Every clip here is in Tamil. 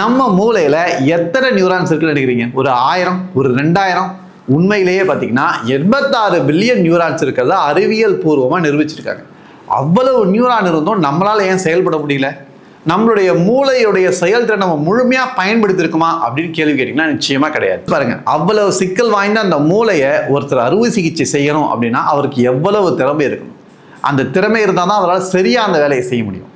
நம்ம மூளையில எத்தனை நியூரான்ஸ் இருக்குன்னு நினைக்கிறீங்க? ஒரு 1000, ஒரு 2000? உண்மையிலேயே பார்த்தீங்கன்னா 86 பில்லியன் நியூரான்ஸ் இருக்கிறதா அறிவியல் பூர்வமாக நிரூபிச்சிருக்காங்க. அவ்வளவு நியூரான் இருந்தும் நம்மளால ஏன் செயல்பட முடியல? நம்மளுடைய மூளையுடைய செயல்திறன் நம்ம முழுமையா பயன்படுத்திருக்குமா அப்படின்னு கேள்வி கேட்டீங்கன்னா நிச்சயமா கிடையாது. பாருங்க, அவ்வளவு சிக்கல் வாய்ந்த அந்த மூளையை ஒருத்தர் அறுவை சிகிச்சை செய்யணும் அப்படின்னா அவருக்கு எவ்வளவு திறமை இருக்கணும். அந்த திறமை இருந்தால் தான் அவரால் சரியா அந்த வேலையை செய்ய முடியும்.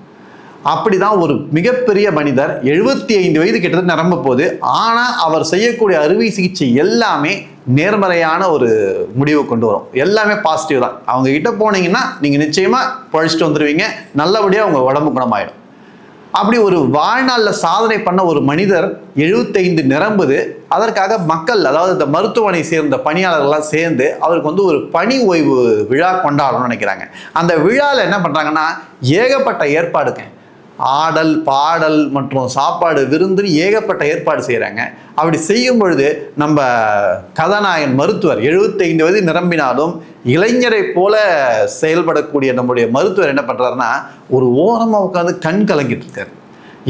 அப்படிதான் ஒரு மிகப்பெரிய மனிதர் 75 வயது கிட்டத்தட்ட நிரம்ப போது, ஆனா அவர் செய்யக்கூடிய அறுவை சிகிச்சை எல்லாமே நேர்மறையான ஒரு முடிவை கொண்டு வரும். எல்லாமே பாசிட்டிவ் தான். அவங்க கிட்ட போனீங்கன்னா நீங்க நிச்சயமா பழிச்சிட்டு வந்துருவீங்க, நல்லபடியா உங்க உடம்பு குணமாயிடும். அப்படி ஒரு வாழ்நாளில் சாதனை பண்ண ஒரு மனிதர் 75 நிரம்புது. அதற்காக மக்கள், அதாவது இந்த மருத்துவமனை சேர்ந்த பணியாளர்கள்லாம் சேர்ந்து அவருக்கு ஒரு பணி ஓய்வு விழா கொண்டாடணும்னு நினைக்கிறாங்க. அந்த விழாவில் என்ன பண்றாங்கன்னா ஏகப்பட்ட ஏற்பாடுங்க, ஆடல் பாடல் மற்றும் சாப்பாடு விருந்துன்னு ஏகப்பட்ட ஏற்பாடு செய்கிறாங்க. அப்படி செய்யும் பொழுது நம்ம கதாநாயகன் மருத்துவர் 75 வயது நிரம்பினாலும் இளைஞரை போல செயல்படக்கூடிய நம்முடைய மருத்துவர் என்ன பண்றாருன்னா ஒரு ஓரமாக உட்காந்து கண் கலங்கிட்டு இருக்காரு.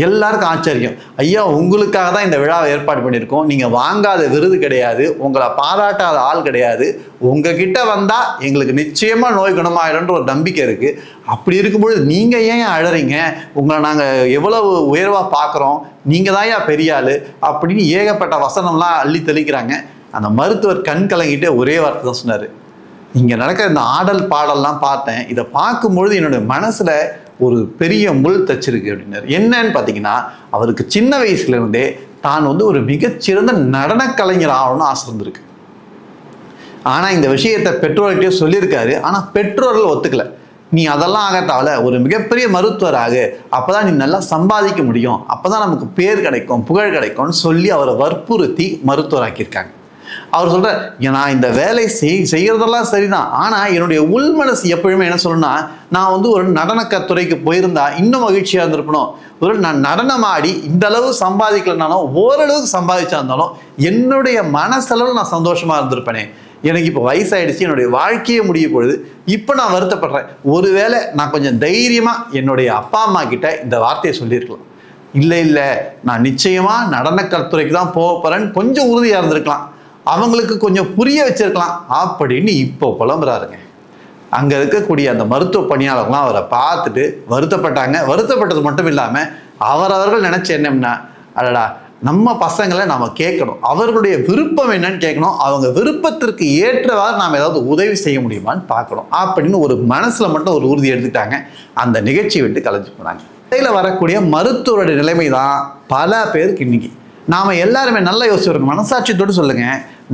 எல்லாருக்கும் ஆச்சரியம். ஐயா, உங்களுக்காக தான் இந்த விழாவை ஏற்பாடு பண்ணியிருக்கோம். நீங்கள் வாங்காத விருது கிடையாது, உங்களை பாராட்டாத ஆள் கிடையாது. உங்ககிட்ட வந்தால் எங்களுக்கு நிச்சயமாக நோய் குணமாயிடும்ன்ற ஒரு நம்பிக்கை இருக்குது. அப்படி இருக்கும்பொழுது நீங்கள் ஏன் அழறீங்க? உங்களை நாங்கள் எவ்வளவு உயர்வாக பார்க்குறோம், நீங்கள் தான் ஏன் பெரிய ஆள் அப்படின்னு ஏகப்பட்ட வசனம்லாம் அள்ளி தெளிக்கிறாங்க. அந்த மருத்துவர் கண் கலங்கிட்டு ஒரே வார்த்தை தான் சொன்னார், இங்கே நடக்கிற இந்த ஆடல் பாடல்லாம் பார்த்தேன், இதை பார்க்கும்பொழுது என்னுடைய மனசில் ஒரு பெரிய முள் தச்சிருக்கு அப்படின்னாரு. என்னன்னு பார்த்தீங்கன்னா அவருக்கு சின்ன வயசுல இருந்தே தான் ஒரு மிகச்சிறந்த நடன கலைஞர் ஆகணும்னு ஆசை இருந்திருக்கு. ஆனா இந்த விஷயத்தை பெற்றோர்கிட்டயே சொல்லியிருக்காரு. ஆனா பெற்றோர்கள் ஒத்துக்கல. நீ அதெல்லாம் ஆகத்தாவல, ஒரு மிகப்பெரிய மருத்துவர் ஆகு, அப்பதான் நீ நல்லா சம்பாதிக்க முடியும், அப்பதான் நமக்கு பேர் கிடைக்கும், புகழ் கிடைக்கும்னு சொல்லி அவரை வற்புறுத்தி மருத்துவராக்கியிருக்காங்க. அவர் சொல்ற, நான் இந்த வேலை செய்யறதெல்லாம் சரிதான், ஆனா என்னுடைய உள் மனசு எப்பவுமே என்ன சொல்லணும்னா, நான் ஒரு நடனத்துறைக்கு போயிருந்தா இன்னும் மகிழ்ச்சியா இருந்திருக்கணும். நான் நடனம் ஆடி இந்த அளவு சம்பாதிக்கலனாலும் ஓரளவுக்கு சம்பாதிச்சா இருந்தாலும் என்னுடைய மனசளவு நான் சந்தோஷமா இருந்திருப்பேனே. எனக்கு இப்போ வயசாயிடுச்சு, என்னுடைய வாழ்க்கையே முடிய போகுது, இப்போ நான் வருத்தப்படுறேன். ஒருவேளை நான் கொஞ்சம் தைரியமா என்னுடைய அப்பா அம்மா கிட்ட இந்த வார்த்தையை சொல்லியிருக்கலாம். இல்லை நான் நிச்சயமா நடனக்கலைத்துறைக்கு தான் போக போறேன்னு கொஞ்சம் உறுதியா இருந்திருக்கலாம், அவங்களுக்கு கொஞ்சம் புரிய வச்சிருக்கலாம் அப்படின்னு இப்போ புலம்புறாருங்க. அங்க இருக்கக்கூடிய அந்த மருத்துவ பணியாளர்கள்லாம் அவரை பார்த்துட்டு வருத்தப்பட்டாங்க. வருத்தப்பட்டது மட்டும் இல்லாம அவர்கள் நினைச்ச என்னன்னா, அடடா நம்ம பசங்களை நாம கேட்கணும், அவர்களுடைய விருப்பம் என்னன்னு கேட்கணும், அவங்க விருப்பத்திற்கு ஏற்றவாறு நாம் ஏதாவது உதவி செய்ய முடியுமான்னு பார்க்கணும் அப்படின்னு ஒரு மனசுல மட்டும் ஒரு உறுதி எடுத்துக்கிட்டாங்க. அந்த நிகழ்ச்சியை விட்டு கலைஞ்சு போனாங்க. இடையில வரக்கூடிய மருத்துவருடைய நிலைமை தான் பல பேருக்கு இன்னைக்கு. நாம எல்லாருமே நல்லா யோசிச்சு மனசாட்சியத்தோடு சொல்லுங்க,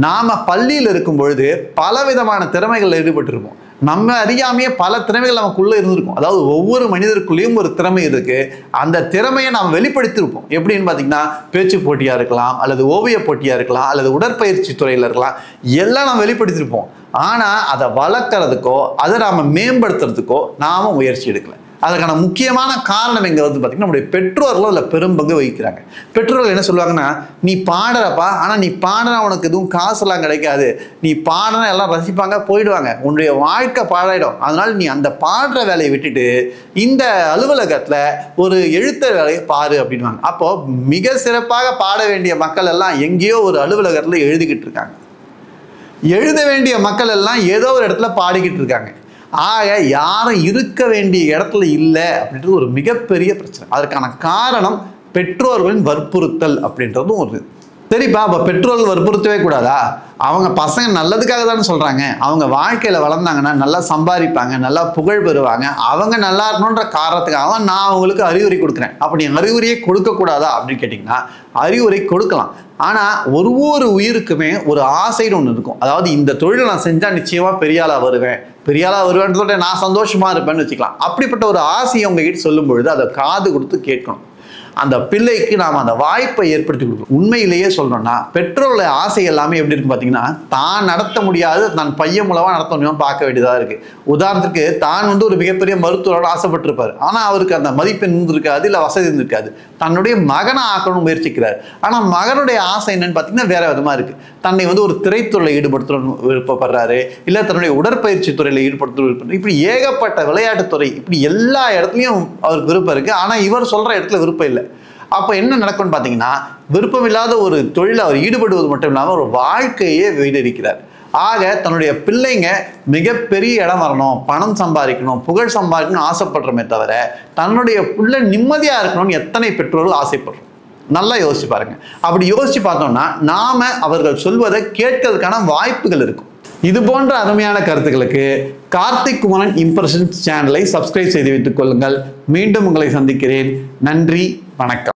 நாம பள்ளியில் இருக்கும் பொழுது பலவிதமான திறமைகள் ஈடுபட்டிருப்போம். நம்ம அறியாமையே பல திறமைகள் நமக்குள்ள இருந்திருக்கும். அதாவது ஒவ்வொரு மனிதருக்குள்ளேயும் ஒரு திறமை இருக்கு. அந்த திறமையை நாம் வெளிப்படுத்தியிருப்போம். எப்படின்னு பார்த்தீங்கன்னா பேச்சு போட்டியா இருக்கலாம், அல்லது ஓவிய போட்டியா இருக்கலாம், அல்லது உடற்பயிற்சி துறையில் இருக்கலாம், எல்லாம் நாம் வெளிப்படுத்தியிருப்போம். ஆனா அதை வளர்க்கறதுக்கோ அதை நாம மேம்படுத்துறதுக்கோ நாம முயற்சி எடுக்கல. அதுக்கான முக்கியமான காரணம் எங்க பார்த்தீங்கன்னா நம்முடைய பெற்றோர்களும் அதில் பெரும்பங்கு வகிக்கிறாங்க. பெற்றோர்கள் என்ன சொல்லுவாங்கன்னா, நீ பாடுறப்பா, ஆனால் நீ பாடுற உனக்கு எதுவும் காசுலாம் கிடைக்காது, நீ பாடுனா எல்லாம் ரசிப்பாங்க போயிடுவாங்க, உன்னுடைய வாழ்க்கை பாழாயிடும், அதனால நீ அந்த பாடுற வேலையை விட்டுட்டு இந்த அலுவலகத்தில் ஒரு எழுத்தர் வேலையை பாரு அப்படின்வாங்க. அப்போ மிக சிறப்பாக பாட வேண்டிய மக்கள் எல்லாம் எங்கேயோ ஒரு அலுவலகத்தில் எழுதிக்கிட்டு இருக்காங்க. எழுத வேண்டிய மக்கள் எல்லாம் ஏதோ ஒரு இடத்துல பாடிக்கிட்டு இருக்காங்க. ஆக யாரும் இருக்க வேண்டிய இடத்துல இல்லை அப்படின்றது ஒரு மிகப்பெரிய பிரச்சனை. அதற்கான காரணம் பெற்றோர்களின் வற்புறுத்தல் அப்படின்றதும் ஒரு. சரிப்பா, அப்போ பெற்றோர்கள் வற்புறுத்தவே கூடாதா? அவங்க பசங்க நல்லதுக்காக தானே சொல்றாங்க. அவங்க வாழ்க்கையில வளர்ந்தாங்கன்னா நல்லா சம்பாதிப்பாங்க, நல்லா புகழ் பெறுவாங்க, அவங்க நல்லா இருக்கணுன்ற காரணத்துக்காக தான் நான் அவங்களுக்கு அறிவுரை கொடுக்குறேன். அப்படி அறிவுரையை கொடுக்க கூடாதா அப்படின்னு கேட்டீங்கன்னா அறிவுரை கொடுக்கலாம். ஆனா ஒரு உயிருக்குமே ஒரு ஆசைன்னு ஒன்று இருக்கும். அதாவது இந்த தொழிலை நான் செஞ்சா நிச்சயமா பெரியாளா வருவேன், பெரியாளா வருவேன்னு சொல்லிட்டு நான் சந்தோஷமா இருப்பேன்னு வச்சுக்கலாம். அப்படிப்பட்ட ஒரு ஆசையை உங்ககிட்ட சொல்லும் பொழுது அதை காது கொடுத்து கேட்கணும். அந்த பிள்ளைக்கு நாம் அந்த வாய்ப்பை ஏற்படுத்தி கொடுக்கணும். உண்மையிலேயே சொல்லணும்னா பெற்றோருடைய ஆசை எல்லாமே எப்படி இருக்கு பார்த்தீங்கன்னா, தான் நடத்த முடியாது தன் பையன் மூலமா நடத்த முடியும்னு பார்க்க வேண்டியதாக இருக்கு. உதாரணத்துக்கு தான் ஒரு மிகப்பெரிய மருத்துவரோட ஆசைப்பட்டிருப்பாரு, ஆனால் அவருக்கு அந்த மதிப்பெண் இருந்திருக்காது, இல்லை வசதி இருந்திருக்காது. தன்னுடைய மகனை ஆக்கணும்னு முயற்சிக்கிறார். ஆனால் மகனுடைய ஆசை என்னன்னு பார்த்தீங்கன்னா வேற விதமா இருக்கு. தன்னை ஒரு திரைத்துறையில் ஈடுபடுத்தணும்னு விருப்பப்படுறாரு, இல்லை தன்னுடைய உடற்பயிற்சி துறையில் ஈடுபடுத்தணும், இப்படி ஏகப்பட்ட விளையாட்டுத்துறை, இப்படி எல்லா இடத்துலையும் அவருக்கு விருப்பம் இருக்கு. ஆனால் இவர் சொல்ற இடத்துல விருப்பம் இல்லை. அப்போ என்ன நடக்கும்னு பார்த்தீங்கன்னா, விருப்பமில்லாத ஒரு தொழில் அவர் ஈடுபடுவது மட்டும் இல்லாமல் ஒரு வாழ்க்கையே வீடடிக்கிறார். ஆக தன்னுடைய பிள்ளைங்க மிகப்பெரிய இடம் வரணும், பணம் சம்பாதிக்கணும், புகழ் சம்பாதிக்கணும்னு ஆசைப்படுறமே தவிர தன்னுடைய பிள்ளை நிம்மதியா இருக்கணும்னு எத்தனை பெற்றோர்கள் ஆசைப்படுறோம்? நல்லா யோசிச்சு பாருங்க. அப்படி யோசிச்சு பார்த்தோம்னா நாம அவர்கள் சொல்வதை கேட்கறதுக்கான வாய்ப்புகள் இருக்கும். இது போன்ற அருமையான கருத்துக்களுக்கு கார்த்திக் குமரன் இம்ப்ரெஷன்ஸ் சேனலை சப்ஸ்கிரைப் செய்து வைத்துக் கொள்ளுங்கள். மீண்டும் உங்களை சந்திக்கிறேன். நன்றி, வணக்கம்.